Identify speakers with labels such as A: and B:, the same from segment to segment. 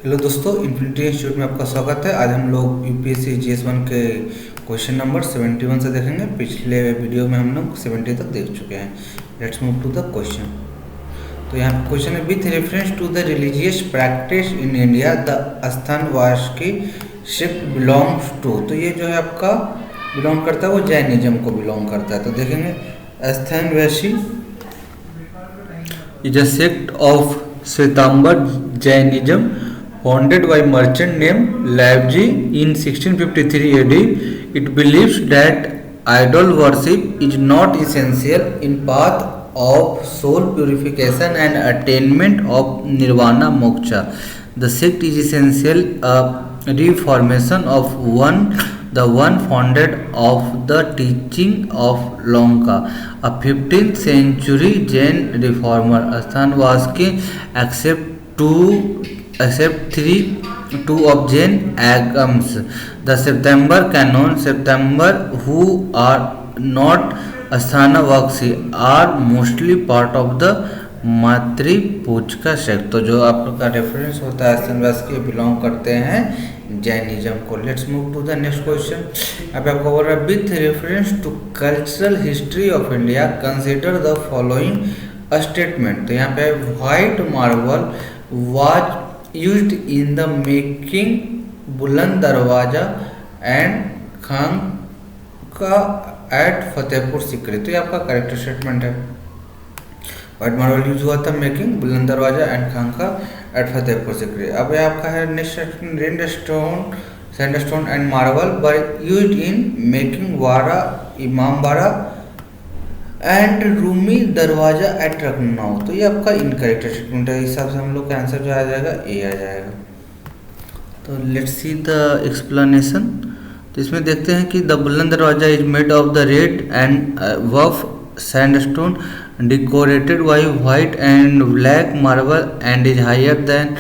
A: Hello दोस्तों, infinity institute में आपका स्वागत है। आज हम लोग यूपीएससी GS1 के क्वेश्चन नंबर 71 से देखेंगे। पिछले वीडियो में हम लोग 70 तक देख चुके हैं। Let's move to the question. तो यहाँ पे क्वेश्चन है, with reference to the religious practice in India the अस्थानवास की शिफ्ट बिलोंग्स टू। तो ये जो है आपका बिलोंग करता है वो जैनिज्म को बिलोंग करता है। तो देखेंगे, अस्थानवासी is a sect of Shwetambar Jainism founded by merchant named Lavji in 1653 AD. It believes that idol worship is not essential in path of soul purification and attainment of nirvana moksha. The sect is essential a reformation of the one founded of the teaching of Lonka, a 15th century Jain reformer. Asthanvasky accept two of Jain agams. The September canon, September who are not Asthanavasi are mostly part of the मातृ पूजका sect. तो जो आपका reference होता है अस्थानवासी belong करते हैं Jainism को। Let's move to the next question. अब आपको बोल रहा है, with reference to cultural history of India consider the following statement. तो यहाँ पे white marble was used in the making Buland Darwaza and Khanqah at Fatehpur Sikri. तो ये आपका करेक्ट स्टेटमेंट है। व्हाइट मार्बल यूज हुआ था making Buland Darwaza and Khanqah at Fatehpur Sikri. अब ये आपका है next, sandstone and marble were used in making वाड़ा इमामबाड़ा एंड रूमी दरवाजा एट लखनऊ। तो ये आपका इनकरेक्ट स्टेटमेंट है। इस हिसाब से हम लोग का आंसर जो आ जाएगा ए आ जाएगा। तो लेट्स सी द एक्सप्लेनेशन। तो इसमें देखते हैं कि the Buland Darwaza is made of the red and buff sandstone decorated by white and black marble and is higher than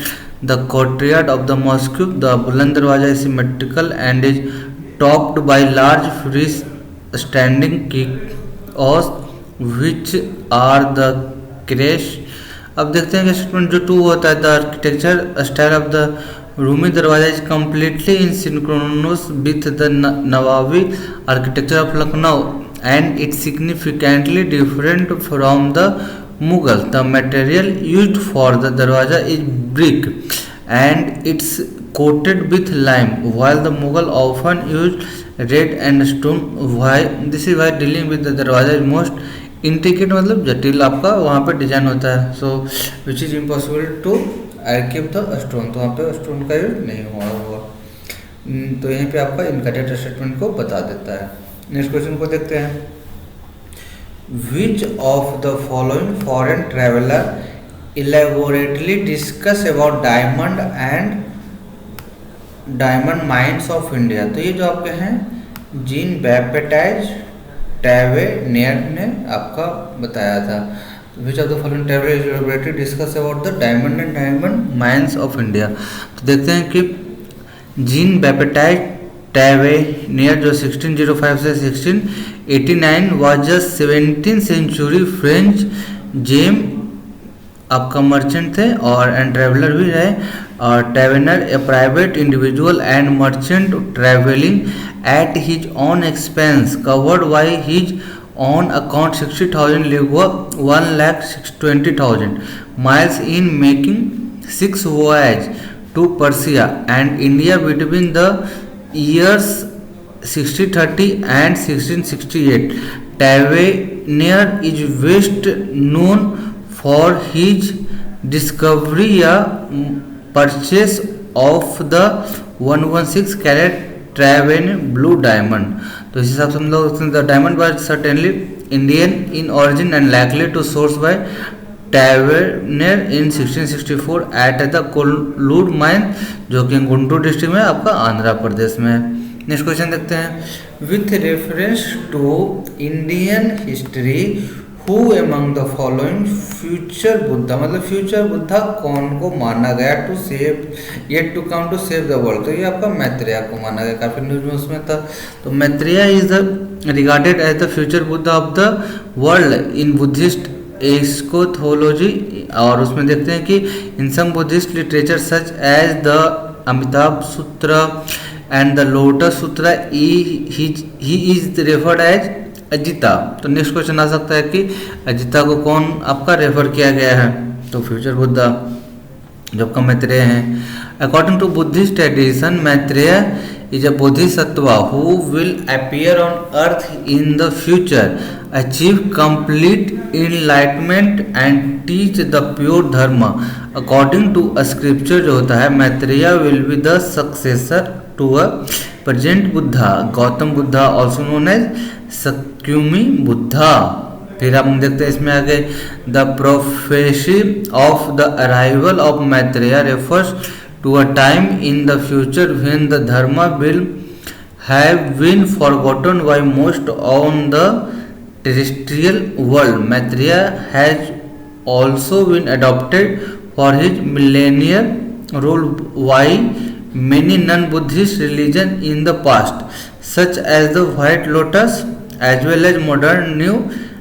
A: the courtyard of the mosque. The Buland Darwaza is symmetrical and is topped by large free-standing kiosks which are the crest. अब देखते हैं कि statement जो 2 होता है, the architecture style of the Rumi Darwaza is completely in synchronous with the Nawabi architecture of Lucknow and it's significantly different from the Mughal. The material used for the darwaza is brick and it's coated with lime, while the Mughal often used red and stone. Why? This is why dealing with the darwaza is most intricate, मतलब जटिल आपका वहाँ पे design होता है। So which is impossible to keep the stone. तो वहाँ पे स्टोन का यूज नहीं हुआ होगा। तो यहीं पे आपका इनकरेक्ट स्टेटमेंट को बता देता है। नेक्स्ट क्वेश्चन को देखते हैं, विच of the following foreign traveller elaborately discuss about diamond and diamond mines of India. तो ये जो आपके हैं जीन बैपेटाइज टैवेनियर ने आपका बताया था। विच of the following traveller elaborately discuss about the diamond and diamond mines of India. तो देखते हैं कि जीन बैपेटाइज टैवेनियर जो 1605 से 1689 was a 17th century French gem आपका मर्चेंट थे और एंड ट्रेवलर भी रहे। और Tavernier a private individual and merchant travelling at his own expense covered by his own account 60,000 legua 1,20,000 miles in making 6 voyages to Persia and India between the years 1630 and 1668. Tavernier is best known for his discovery या purchase of the 116 carat Tavernier blue diamond. तो इस हिसाब से हम लोग the diamond was certainly Indian in origin and likely to source by Tavernier in 1664 at the Kollur mine, जो कि Guntur district में आपका आंध्र प्रदेश में है। नेक्स्ट क्वेश्चन देखते हैं, with reference to Indian history who among the following future Buddha, मतलब फ्यूचर बुद्धा कौन को माना गया to save yet to come to save the world. तो ये आपका मैत्रेय को माना गया, काफी न्यूज में उसमें था। तो Maitreya is the regarded as the future Buddha of the world in Buddhist eschatology, और उसमें देखते हैं कि in some Buddhist literature such as the Amitabha Sutra and the lotus Sutra he is referred as Ajita. तो नेक्स्ट क्वेश्चन आ सकता है कि अजिता को कौन आपका रेफर किया गया है, तो फ्यूचर बुद्धा जो आपका मैत्रेय हैं। According to Buddhist tradition Maitreya is a bodhisattva who will appear on earth in the future, achieve complete enlightenment and teach the pure dharma. According to a scripture जो होता है, Maitreya will be the successor to a present Buddha, Gautam Buddha, also known as Sakyamuni Buddha. फिर हम देखते हैं इसमें आगे, the prophecy of the arrival of Maitreya refers to a time in the future when the dharma will have been forgotten by most on the terrestrial world. Maitreya has also been adopted for his millennial role by many non-Buddhist religions in the past, such as the White Lotus, as well as modern new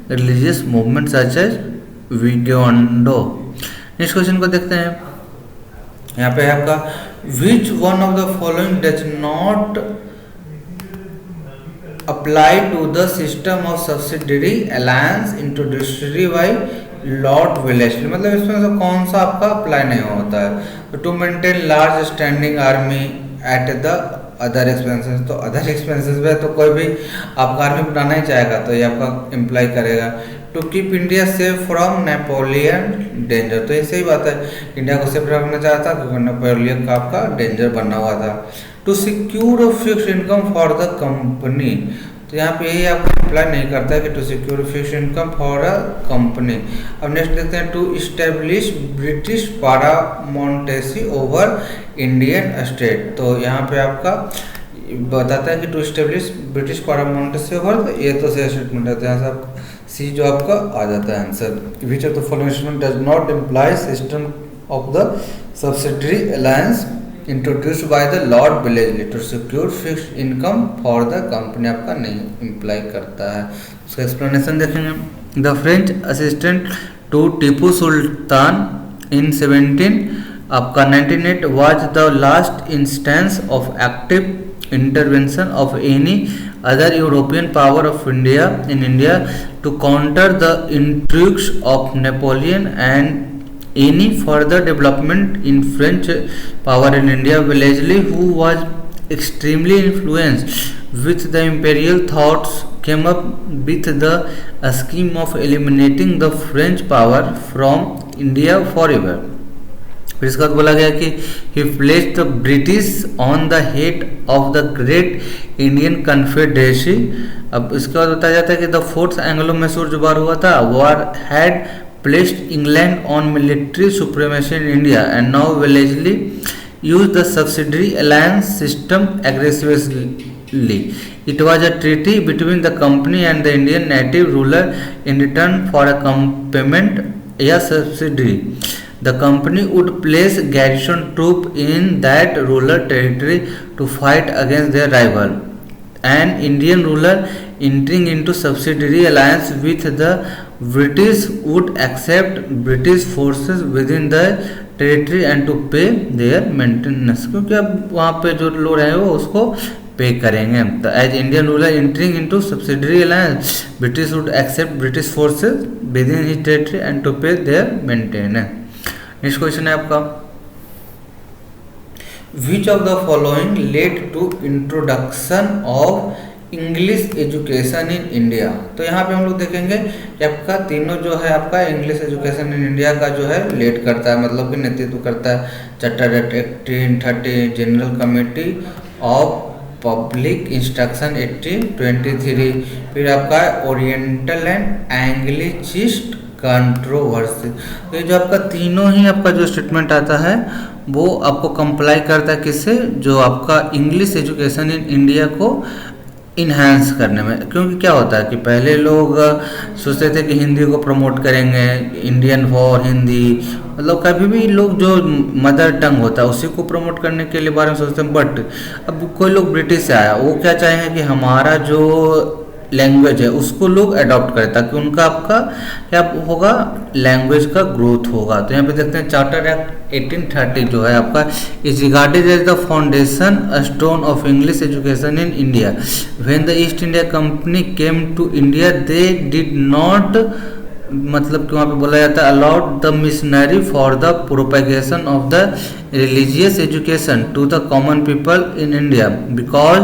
A: religious movements such as Vigyondo. Next question को देखते हैं। यहाँ पे है आपका, which one of the following does not apply to the system of subsidiary alliance introductory by Lord Wellesley. मतलब इसमें से कौन सा आपका अप्लाई नहीं होता है। To maintain large standing army at the other expenses, तो अदर एक्सपेंसेस में तो कोई भी आपका आर्मी बनाना ही चाहेगा, तो ये आपका इम्प्लाई करेगा। To keep India safe from Napoleon danger, तो ये सही बात है, इंडिया को सेफ रखना चाहता क्योंकि नेपोलियन का आपका डेंजर बना हुआ था। To secure fix income for the company, तो यहाँ पे यही आपको अप्लाई नहीं करता है कि to secure fix income for a company. अब नेक्स्ट देखते हैं, to establish British paramountcy over Indian state, तो यहाँ पे आपका बताता है कि to establish British paramountcy over, ये तो सही स्टेटमेंट है, तो यहाँ से आप सी जो आपका आ जाता है answer. Which of the following statement does not imply system of the subsidiary alliance introduced by the Lord Wellesley to secure fixed income for the company, आपका नहीं इम्प्लाई करता है। उसका एक्सप्लेनेशन देखेंगे। The French assistant to Tipu Sultan in 17 आपका 98 was the last instance of active intervention of any other European power of India in India to counter the intrigues of Napoleon and any further development in French power in India. Wellesley, who was extremely influenced with the imperial thoughts, came up with the scheme of eliminating the French power from India forever. फिर इसके बाद बोला गया कि he placed the British on the head of the Great Indian Confederacy। अब इसके बाद बताया जाता है कि the fourth Anglo-Mysore जो वार हुआ था, war had placed England on military supremacy in India and now Wellesley used the subsidiary alliance system aggressively. It was a treaty between the company and the Indian native ruler in return for a payment या subsidy. The company would place garrison troops in that ruler territory to fight against their rival. An Indian ruler entering into subsidiary alliance with the British would accept British forces within the territory and to pay their maintenance, क्योंकि अब वहाँ पे जो लोग रहे वो उसको पे करेंगे। तो as Indian ruler entering into subsidiary alliance British would accept British forces with in his territory and to pay their maintenance. Next question है आपका, which of the following led to introduction of English education in India. तो यहाँ पे हम लोग देखेंगे कि आपका तीनों जो है आपका इंग्लिश एजुकेशन इन इंडिया का जो है लेड करता है, मतलब कि नेतृत्व करता है। Charter act 1830, general committee of public instruction 1823, फिर आपका ओरिएंटल एंड एंग्लिचिस्ट कंट्रोवर्सी। तो ये जो आपका तीनों ही आपका जो स्टेटमेंट आता है वो आपको कंप्लाई करता है किससे, जो आपका इंग्लिश एजुकेशन इन इंडिया को इन्हांस करने में। क्योंकि क्या होता है कि पहले लोग सोचते थे कि हिंदी को प्रमोट करेंगे, इंडियन फॉर हिंदी, मतलब कभी भी लोग जो मदर टंग होता है उसी को प्रमोट करने के लिए बारे में सोचते हैं। बट अब कोई लोग ब्रिटिश से आया, वो क्या चाहेंगे कि हमारा जो लैंग्वेज है उसको लोग अडॉप्ट करें, ताकि उनका आपका क्या होगा, लैंग्वेज का ग्रोथ होगा। तो यहाँ पे देखते हैं चार्टर एक्ट 1830 जो है आपका is regarded as the foundation stone of English education in India. When the East India company came to India they did not, मतलब कि वहाँ पे बोला जाता है allowed the missionary for the propagation of the religious education to the common people in India because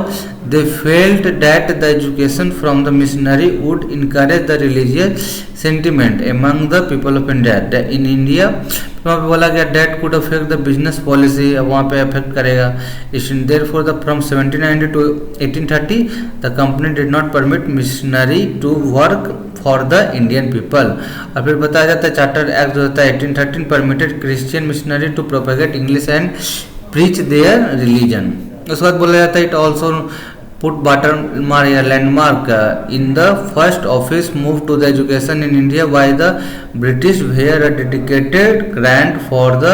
A: they felt that the education from the missionary would encourage the religious sentiment among the people of India in India. वहाँ पे बोला गया that could affect the business policy, अब वहाँ पे affect करेगा। Therefore the from 1790 to 1830 the company did not permit missionary to work for the Indian people. और फिर बताया जाता है चार्टर एक्ट जो होता है 1813 permitted Christian missionary to propagate English and preach their religion. उसके बाद बोला जाता है इट ऑल्सो put watermark या landmark in the first office moved to the education in India by the British where a dedicated grant for the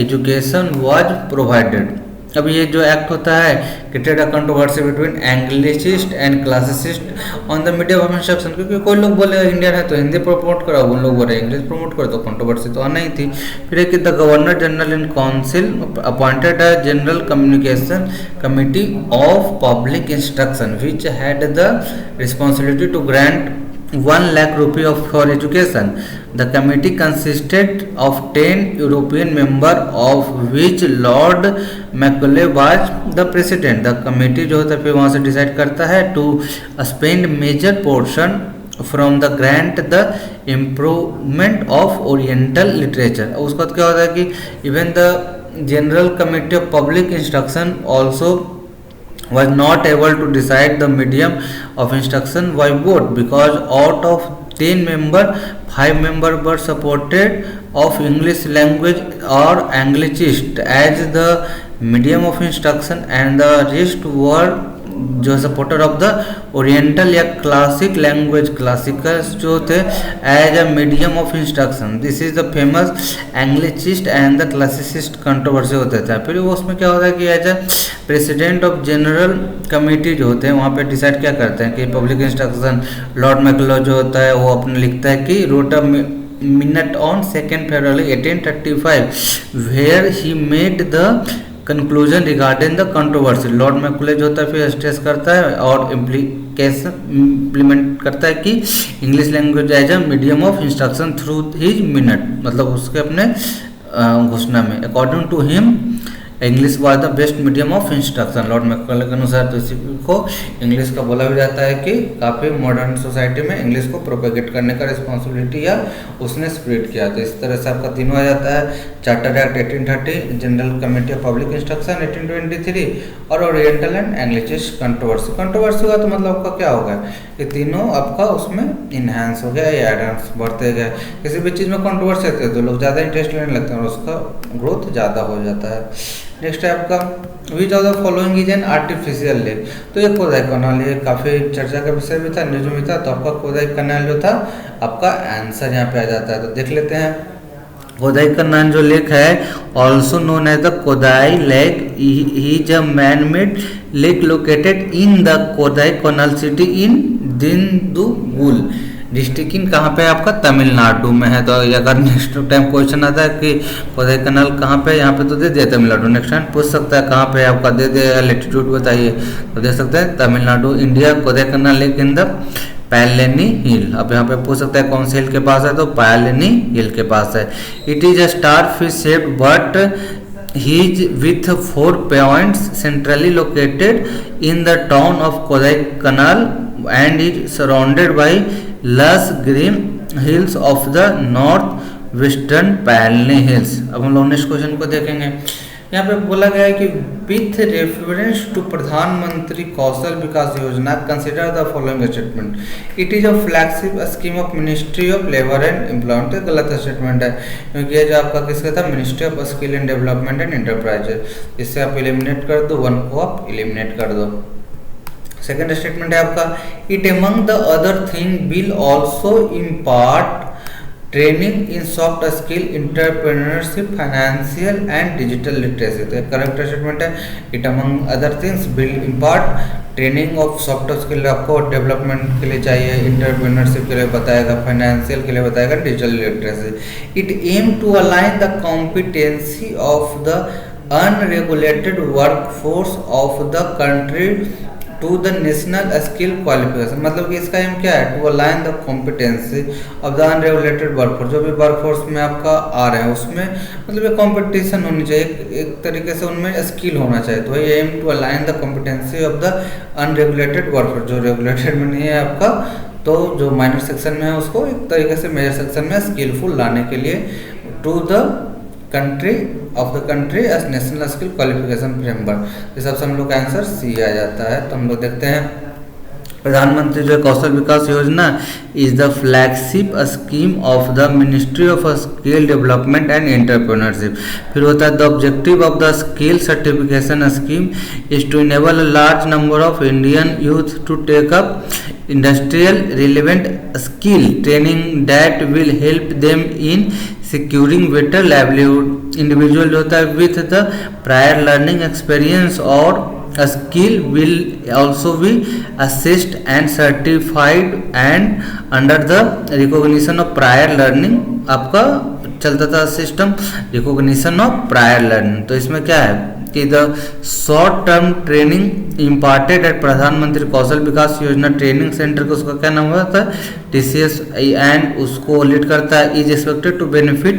A: education was provided। अब ये जो act होता है created a controversy between Anglicist and classicist on the medium of instruction, क्योंकि कोई लोग बोले Indian है तो हिंदी प्रमोट करो, उन लोग बोले इंग्लिश प्रमोट करो, तो कंट्रोवर्सी तो आना ही थी। फिर एक the governor general in council appointed a general communication committee of public instruction which had the responsibility to grant 1 lakh rupee for education. The committee consisted of 10 European members, of which Lord Macaulay was the president. The committee जो होता है फिर वहाँ से decide करता है to spend major portion from the grant the improvement of Oriental literature। उसके बाद क्या होता है कि even the General Committee of Public Instruction also was not able to decide the medium of instruction by vote because out of 10 members 5 members were supported of English language or Anglicist as the medium of instruction and the rest were जो supporter of the oriental या classic language classicals जो थे as a medium of instruction. This is the famous anglicist and the classicist controversy होते थे। फिर वो उसमें क्या होता है कि as a president of general committee जो होते हैं वहाँ पे डिसाइड क्या करते हैं कि पब्लिक इंस्ट्रक्शन लॉर्ड मैकलो जो होता है वो अपने लिखता है कि wrote a minute on 2 February 1835 where he made the conclusion regarding the controversy. Lord Macaulay जो होता है फिर स्ट्रेस करता है और इम्प्लीमेंट करता है कि English language as a medium of instruction through his minute, मतलब उसके अपने घोषणा में according to him English was the best medium of instruction. Lord Macaulay के अनुसार तो इसी को इंग्लिश का बोला भी जाता है कि काफ़ी मॉडर्न सोसाइटी में इंग्लिश को प्रोपेगेट करने का रिस्पॉन्सिबिलिटी या उसने स्प्रेड किया। तो इस तरह से आपका तीनों आ जाता है charter act 1830, general committee of public instruction 1823 और oriental and English controversy. Controversy हुआ तो मतलब आपका क्या होगा, ये तीनों आपका उसमें इन्हांस हो गया या एडवांस बढ़ते गए। किसी भी चीज़ में कंट्रोवर्सी होती है तो लोग ज़्यादा इंटरेस्ट लेने लगते हैं और उसका ग्रोथ ज़्यादा हो जाता है। नेक्स्ट है आपका which of the following is an artificial lake. तो ये कोदाई कनाल ये काफ़ी चर्चा का विषय भी था, न्यूज में था। तो आपका कोदाई कनाल जो था आपका आंसर यहाँ पे आ जाता है। तो देख लेते हैं कोदाई कनाल जो लेक है also known as the Kodai lake is a man made lake located in the Kodaikanal city in Dindigul district. इन कहाँ पे आपका तमिलनाडु में है। तो अगर नेक्स्ट टाइम क्वेश्चन आता है कि कोदाई कनाल कहाँ पे, यहाँ पे तो दे दिया तमिलनाडु, नेक्स्ट टाइम पूछ सकता है कहाँ पे आपका दे दे लेटीट्यूड बताइए तो दे सकते हैं Tamil Nadu India. Kodaikanal lake in the Palani hill. अब यहाँ पे पूछ सकता है कौन से हिल के पास है, तो पैलेनी हिल के पास है। It is a star fish shape but हीज with 4 points centrally located in the town of Kodaikanal and is surrounded by lush green hills of the north western Palani hills. अब हम लोग नेक्स्ट क्वेश्चन को देखेंगे। यहाँ पे बोला गया है कि विथ रेफरेंस टू प्रधानमंत्री कौशल विकास योजना consider the following statement. It is a flagship scheme of ministry of labour and employment. तो गलत स्टेटमेंट है क्योंकि ये जो आपका किसका था, ministry of skill and development and enterprises. इससे आप एलिमिनेट कर दो, 1 को आप एलिमिनेट कर दो। सेकेंड स्टेटमेंट है आपका it among the other thing will also impart training in soft skill, entrepreneurship, financial and digital literacy. तो एक करेक्ट स्टेटमेंट है। It among other things will impart training of soft skill आपको development के लिए चाहिए, entrepreneurship के लिए बताएगा, फाइनेंशियल के लिए बताएगा, digital literacy. It aim to align the competency of the unregulated workforce of the country to the national skill qualification. मतलब कि इसका एम क्या है, to align the competency of the unregulated workforce, जो भी वर्कफोर्स में आपका आ रहे हैं उसमें मतलब एक कॉम्पिटिशन होनी चाहिए, एक तरीके से उनमें स्किल होना चाहिए। तो ये aim to align the competency of the unregulated workforce, जो रेगुलेटेड में नहीं है आपका, तो जो माइनर सेक्शन में है उसको एक तरीके से मेजर सेक्शन में स्किलफुल लाने के लिए to the country of the country as national skill qualification framework. इस सबसे हम लोग का आंसर सी आ जाता है। तो हम लोग देखते हैं प्रधानमंत्री जो Kaushal Vikas Yojana is the flagship scheme of the ministry of skill development and entrepreneurship. फिर होता है the objective of the skill certification scheme is to enable a large number of Indian youth to take up industrial relevant skill training that will help them in securing better livelihood. Individual जो होता है with the prior learning experience और skill will also be assessed and certified and under the recognition of prior learning। आपका चलता था system recognition of prior learning. तो इसमें क्या है कि the short term training imparted at Pradhan Mantri Kaushal Vikas योजना ट्रेनिंग सेंटर को उसका क्या नाम होता है, TCS, एंड उसको लीड करता है is expected to benefit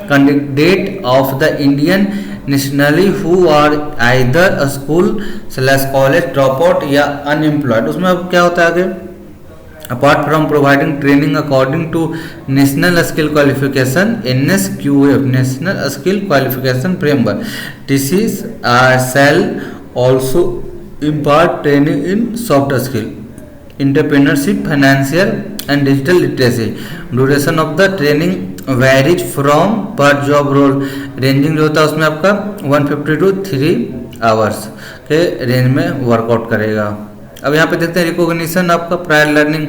A: candidate of the Indian nationally who are either school college drop out या अनएम्प्लॉयड। उसमें अब क्या होता है आगे, apart from providing training according to national skill qualification NSQF national skill qualification framework, TCS shall also impart training in soft skill, entrepreneurship, financial and digital literacy. Duration of the training varies from per job role, ranging जो होता है उसमें आपका 150 to 3 hours के range में workout करेगा। अब यहाँ पे देखते हैं रिकॉग्निशन आपका प्रायर लर्निंग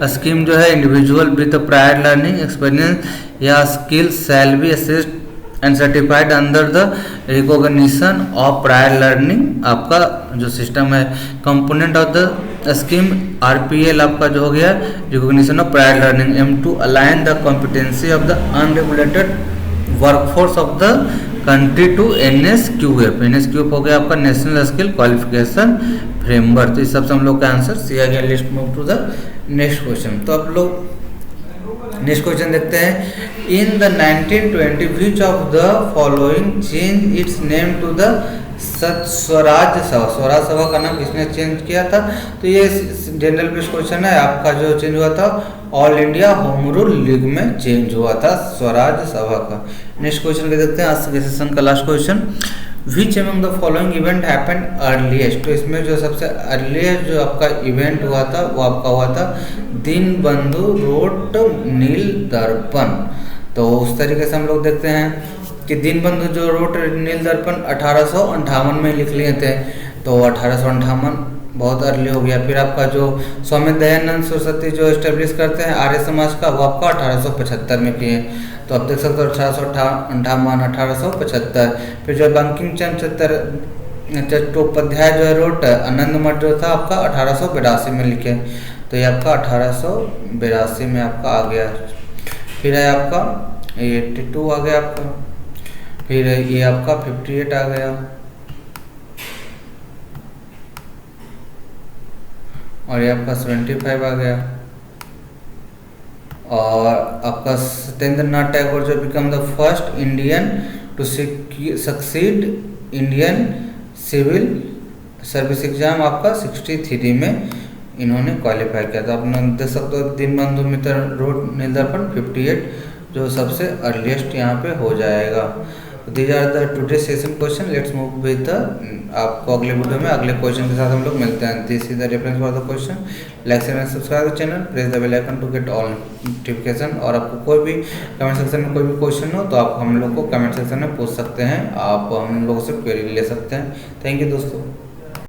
A: स्कीम जो है, individual with prior learning experience या skill shall be assessed and certified under the recognition of prior learning. आपका जो सिस्टम है component of the scheme RPL आपका जो हो गया recognition of prior learning, aim to align the competency of the unregulated workforce of the country to NSQF। NSQF हो गया आपका नेशनल स्किल क्वालिफिकेशन फ्रेमवर्क। तो इस सबसे हम लोग का आंसर सी आ गया। लिस्ट move to the next question. तो आप लोग नेक्स्ट क्वेश्चन देखते हैं। In the 1920 which of the following change its name to the Swaraj Sabha. Swaraj सभा का नाम किसने चेंज किया था? तो ये जनरल बेस्ड क्वेश्चन है। आपका जो चेंज हुआ था all India home rule league में चेंज हुआ था स्वराज सभा का। नेक्स्ट क्वेश्चन के देखते हैं आज के सेशन का last question. Which among the following event happened earliest. तो इसमें जो सबसे अर्लीस्ट जो आपका इवेंट हुआ था वो आपका हुआ था दीनबंधु रोड नील दर्पण। तो उस तरीके से हम लोग देखते हैं कि दीनबंधु जो रोड नील दर्पण 1858 में लिख लिए थे। तो 1858 बहुत अर्ली हो गया। फिर आपका जो स्वामी दयानंद सरस्वती जो एस्टेब्लिश करते हैं आर्य समाज का, वो आपका 1875 में किए। तो आप देख सकते हो 1858 1875। फिर जो बंकिम चंद्र चट्टोपाध्याय जो है रोड आनंद मठ जो था आपका 1882 में लिखे। तो ये आपका 1882 में आपका आ गया। फिर है आपका 82 आ गया आपका। फिर ये आपका 58 आ गया और ये आपका 75 आ गया। और आपका सत्येंद्र नाथ टैगोर जो become the first Indian to succeed Indian civil service exam आपका 63 में इन्होंने क्वालिफाई किया था। आप देख सकते हो दीनबंधु मित्र रोड नील दर्पण 58 जो सबसे अर्लीस्ट यहाँ पे हो जाएगा। These are the today session question. Let's move with the आपको अगले वीडियो में अगले क्वेश्चन के साथ हम लोग मिलते हैं। This is the reference for the question. Like share and subscribe the channel, press the bell icon to get all notification. और आपको कोई भी कमेंट सेक्शन में कोई भी क्वेश्चन हो तो आप हम लोग को कमेंट सेक्शन में पूछ सकते हैं। आप हम लोगों से क्वेरी ले सकते हैं। थैंक यू दोस्तों।